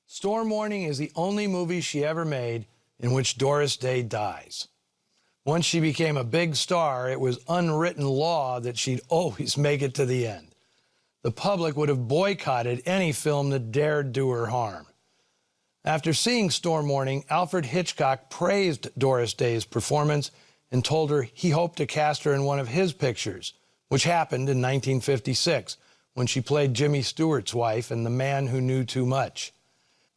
Storm Warning is the only movie she ever made in which Doris Day dies. Once she became a big star, it was unwritten law that she'd always make it to the end. The public would have boycotted any film that dared do her harm. After seeing Storm Warning, Alfred Hitchcock praised Doris Day's performance and told her he hoped to cast her in one of his pictures, which happened in 1956, when she played Jimmy Stewart's wife in The Man Who Knew Too Much.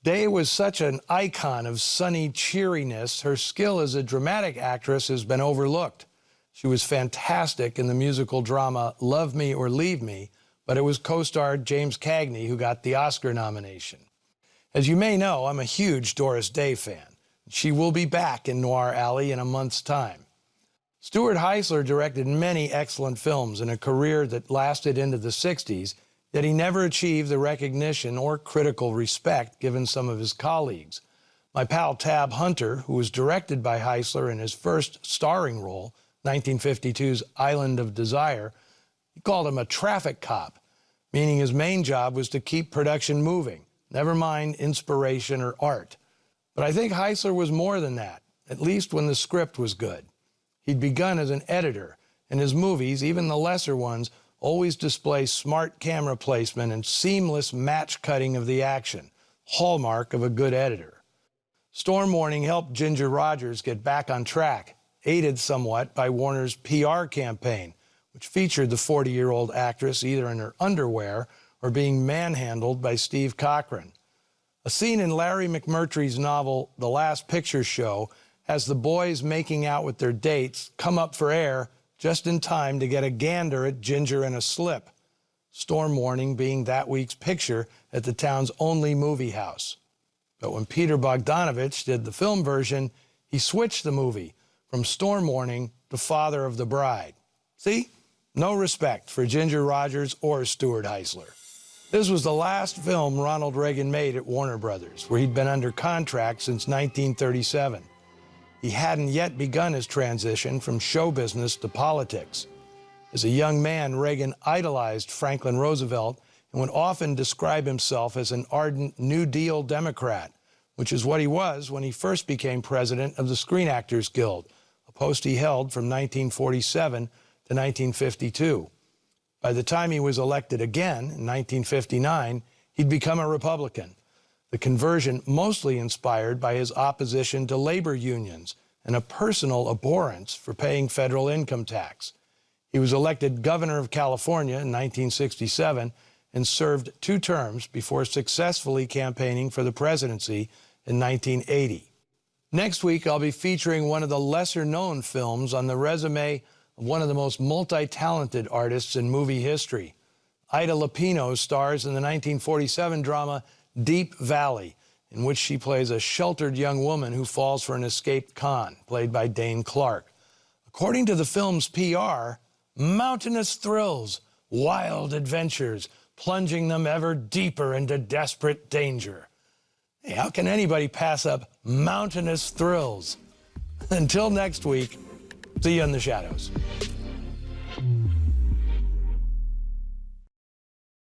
Day was such an icon of sunny cheeriness, her skill as a dramatic actress has been overlooked. She was fantastic in the musical drama Love Me or Leave Me, but it was co-star James Cagney who got the Oscar nomination. As you may know, I'm a huge Doris Day fan. She will be back in Noir Alley in a month's time. Stuart Heisler directed many excellent films in a career that lasted into the 60s, yet he never achieved the recognition or critical respect given some of his colleagues. My pal Tab Hunter, who was directed by Heisler in his first starring role, 1952's Island of Desire, he called him a traffic cop, meaning his main job was to keep production moving, never mind inspiration or art. But I think Heisler was more than that, at least when the script was good. He'd begun as an editor, and his movies, even the lesser ones, always display smart camera placement and seamless match cutting of the action, hallmark of a good editor. Storm Warning helped Ginger Rogers get back on track, aided somewhat by Warner's PR campaign, which featured the 40-year-old actress either in her underwear or being manhandled by Steve Cochran. A scene in Larry McMurtry's novel The Last Picture Show has the boys making out with their dates come up for air just in time to get a gander at Ginger in a slip, Storm Warning being that week's picture at the town's only movie house. But when Peter Bogdanovich did the film version, he switched the movie from Storm Warning to Father of the Bride. See? No respect for Ginger Rogers or Stuart Heisler. This was the last film Ronald Reagan made at Warner Brothers, where he'd been under contract since 1937. He hadn't yet begun his transition from show business to politics. As a young man, Reagan idolized Franklin Roosevelt and would often describe himself as an ardent New Deal Democrat, which is what he was when he first became president of the Screen Actors Guild, a post he held from 1947 to 1952. By the time he was elected again in 1959, he'd become a Republican. The conversion mostly inspired by his opposition to labor unions and a personal abhorrence for paying federal income tax. He was elected governor of California in 1967 and served 2 terms before successfully campaigning for the presidency in 1980. Next week, I'll be featuring one of the lesser-known films on the resume of one of the most multi-talented artists in movie history. Ida Lupino stars in the 1947 drama Deep Valley, in which she plays a sheltered young woman who falls for an escaped con, played by Dane Clark. According to the film's PR, mountainous thrills, wild adventures, plunging them ever deeper into desperate danger. Hey, how can anybody pass up mountainous thrills? Until next week, see you in the shadows.